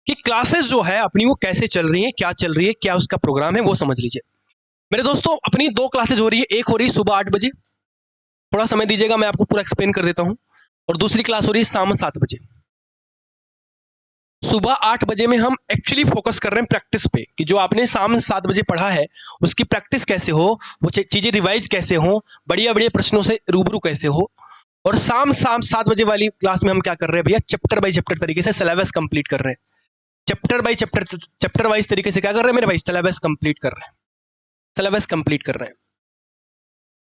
कि क्लासेस जो है अपनी वो कैसे चल रही है, क्या चल रही है, क्या उसका प्रोग्राम है, वो समझ लीजिए। मेरे दोस्तों अपनी दो क्लासेज हो रही है, एक हो रही है सुबह 8 बजे, थोड़ा समय दीजिएगा मैं आपको पूरा एक्सप्लेन कर देता हूं, और दूसरी क्लास हो रही है शाम 7 बजे। सुबह 8 बजे में हम एक्चुअली फोकस कर रहे हैं प्रैक्टिस पे, कि जो आपने शाम 7 बजे पढ़ा है उसकी प्रैक्टिस कैसे हो, वो चीजें रिवाइज कैसे हो, बढ़िया बढ़िया प्रश्नों से रूबरू कैसे हो। और शाम शाम 7 बजे वाली क्लास में हम क्या कर रहे हैं भैया, चैप्टर बाय चैप्टर तरीके से सिलेबस कंप्लीट कर रहे हैं। Chapter by chapter, chapter wise तरीके से क्या कर रहे हैं मेरे भाई, सिलेबस कंप्लीट कर रहे हैं, सिलेबस कंप्लीट कर रहे हैं।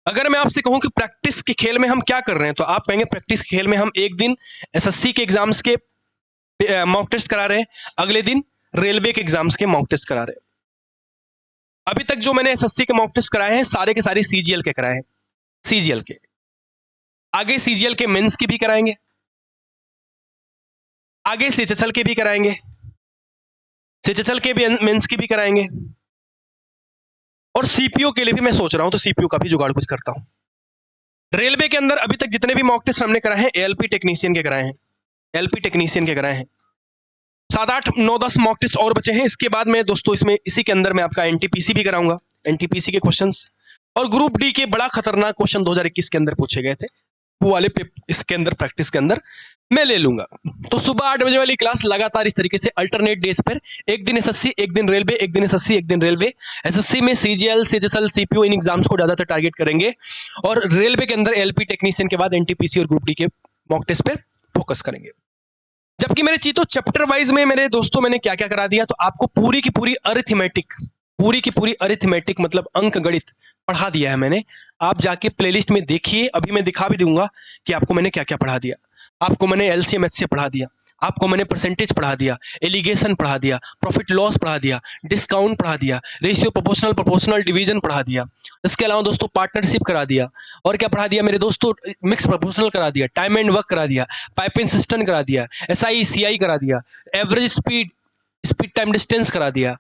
अगर मैं आपसे कहूं कि प्रैक्टिस के खेल में हम क्या कर रहे हैं, तो आप कहेंगे प्रैक्टिस के खेल में हम एक दिन एसएससी के एग्जाम्स के मॉक टेस्ट करा रहे हैं, अगले दिन रेलवे के एग्जाम्स के मॉक टेस्ट करा रहे हैं। अभी तक जो मैंने एसएससी के मॉक टेस्ट कराए हैं सारे के सारे सीजीएल के कराए हैं, सीजीएल के। आगे सीजीएल के मेंस की भी कराएंगे, आगे सीएचएसएल के भी कराएंगे, सीएचएसएल के भी मेंस की भी कराएंगे, और सीपीओ के लिए भी मैं सोच रहा हूं, तो सीपीओ का भी जुगाड़ कुछ करता हूं। रेलवे के अंदर अभी तक जितने भी मॉक टेस्ट हमने कराए हैं एलपी टेक्नीशियन के कराए हैं, एलपी टेक्नीशियन के कराए हैं। 7, 8, 9, 10 मॉक टेस्ट और बचे हैं। इसके बाद में दोस्तों इसमें इसी के अंदर मैं आपका एनटीपीसी भी कराऊंगा, एनटीपीसी के क्वेश्चंस, और ग्रुप डी के बड़ा खतरनाक क्वेश्चन 2021 के अंदर पूछे गए थे, वो वाले इसके अंदर प्रैक्टिस के अंदर मैं ले लूंगा। तो सुबह 8 बजे वाली क्लास लगातार इस तरीके से अल्टरनेट डेज पर, एक दिन एसएससी, एक दिन रेलवे, एक दिन एसएससी, एक दिन रेलवे। एसएससी में सीजीएल, सीएचएसएल, सीपीओ इन एग्जाम्स को ज्यादातर टारगेट करेंगे, और रेलवे के अंदर एलपी टेक्नीशियन के बाद एनटीपीसी और ग्रुप डी के मॉक टेस्ट पर फोकस करेंगे। जबकि मेरे चीजों चैप्टर वाइज में मेरे दोस्तों मैंने क्या क्या करा दिया, तो आपको पूरी की पूरी अरिथमेटिक मतलब अंक गणित पढ़ा दिया है मैंने। आप जाके प्लेलिस्ट में देखिए, अभी मैं दिखा भी दूंगा कि आपको मैंने क्या क्या पढ़ा दिया। आपको मैंने एलसीएम एचसीएफ पढ़ा दिया, आपको मैंने परसेंटेज पढ़ा दिया, एलिगेशन पढ़ा दिया, प्रॉफिट लॉस पढ़ा दिया, डिस्काउंट पढ़ा दिया, रेशियो प्रोपोर्शनल डिवीजन पढ़ा दिया। इसके अलावा दोस्तों पार्टनरशिप करा दिया, और क्या पढ़ा दिया मेरे दोस्तों, मिक्स प्रोपोर्शनल करा दिया, टाइम एंड वर्क करा दिया, पाइपिंग सिस्टम करा दिया, एसआई सीआई करा दिया, average speed, speed time distance करा दिया,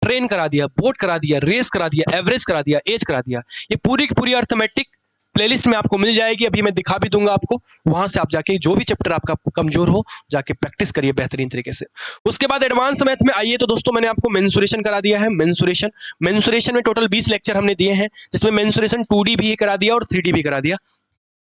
ट्रेन करा दिया, बोट करा दिया, रेस करा दिया, एवरेज करा दिया, एज करा दिया। ये पूरी की पूरी अर्थमेटिक प्लेलिस्ट में आपको मिल जाएगी, अभी मैं दिखा भी दूंगा आपको। वहां से आप जाके जो भी चैप्टर आपका कमजोर हो जाके प्रैक्टिस करिए बेहतरीन तरीके से। उसके बाद एडवांस मैथ में आइए, तो दोस्तों मैंने आपको मेंसुरेशन करा दिया है। मेंसुरेशन में टोटल 20 लेक्चर हमने दिए हैं, जिसमें मेंसुरेशन 2D भी करा दिया और 3D भी करा दिया,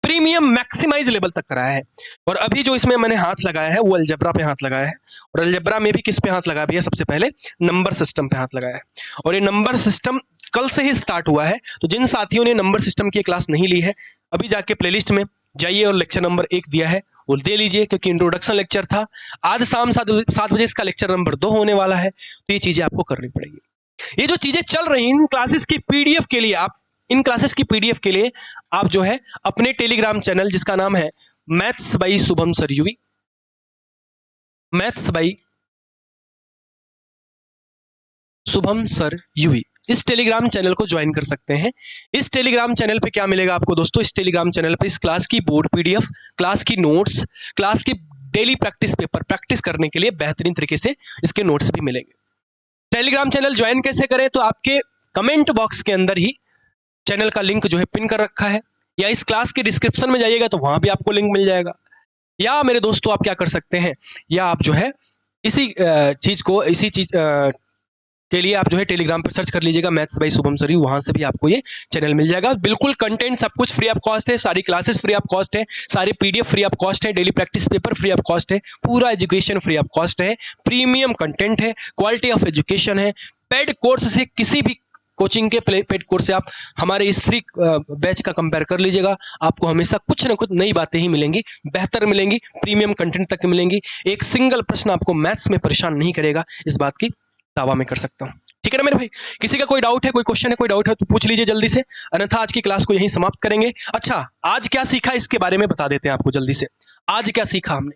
प्रीमियम मैक्सिमाइज लेवल तक कराया है। और अभी जो इसमें मैंने हाथ लगाया है वो अलजेब्रा पे हाथ लगाया है, और अलजेब्रा में भी किस पे हाथ लगाया भैया, सबसे पहले नंबर सिस्टम पे हाथ लगाया है। और ये नंबर सिस्टम कल से ही स्टार्ट हुआ है, तो जिन साथियों ने नंबर सिस्टम की क्लास नहीं ली है अभी जाके प्लेलिस्ट में जाइए और लेक्चर नंबर 1 दिया है वो दे लीजिए, क्योंकि इंट्रोडक्शन लेक्चर था। आज शाम 7 बजे इसका लेक्चर नंबर 2 होने वाला है, तो ये चीजें आपको करनी पड़ेगी। ये जो चीजें चल रही हैं इन क्लासेस की पीडीएफ के लिए, आप इन क्लासेस की पीडीएफ के लिए आप जो है अपने टेलीग्राम चैनल जिसका नाम है maths by Shubham sir UV, maths by Shubham sir UV, इस टेलीग्राम चैनल को ज्वाइन कर सकते हैं। इस टेलीग्राम चैनल पे क्या मिलेगा आपको दोस्तों, इस टेलीग्राम चैनल पे इस क्लास की बोर्ड पीडीएफ, क्लास की नोट्स, क्लास की डेली प्रैक्टिस पेपर, प्रैक्टिस करने के लिए बेहतरीन तरीके से इसके नोट्स भी मिलेंगे। टेलीग्राम चैनल ज्वाइन कैसे करें, तो आपके कमेंट बॉक्स के अंदर ही चैनल का लिंक जो है पिन कर रखा है, या इस क्लास के डिस्क्रिप्शन में जाइएगा तो वहां भी आपको लिंक मिल जाएगा। या मेरे दोस्तों आप क्या कर सकते हैं, या आप जो है इसी चीज के लिए आप जो है टेलीग्राम पर सर्च कर लीजिएगा मैथ्स बाई शुभम सर, वहां से भी आपको ये चैनल मिल जाएगा। बिल्कुल कंटेंट सब कुछ फ्री ऑफ कॉस्ट है, सारी क्लासेस फ्री ऑफ कॉस्ट है, सारी पीडीएफ फ्री ऑफ कॉस्ट है, daily practice paper free of cost है, पूरा एजुकेशन फ्री ऑफ कॉस्ट है, प्रीमियम कंटेंट है, क्वालिटी ऑफ एजुकेशन है। पेड कोर्स से किसी भी कोचिंग के पेड कोर्स से आप हमारे इस फ्री बैच का कंपेयर कर लीजिएगा, आपको हमेशा कुछ ना कुछ नई बातें ही मिलेंगी, बेहतर मिलेंगी, प्रीमियम कंटेंट तक मिलेंगी। एक सिंगल प्रश्न आपको मैथ्स में परेशान नहीं करेगा, इस बात की दावा मैं कर सकता हूं। ठीक है ना मेरे भाई, किसी का कोई डाउट है, कोई क्वेश्चन है, कोई डाउट है तो पूछ लीजिए जल्दी से, अन्यथा आज की क्लास को यहीं समाप्त करेंगे। अच्छा, आज क्या सीखा इसके बारे में बता देते हैं आपको जल्दी से। आज क्या सीखा हमने,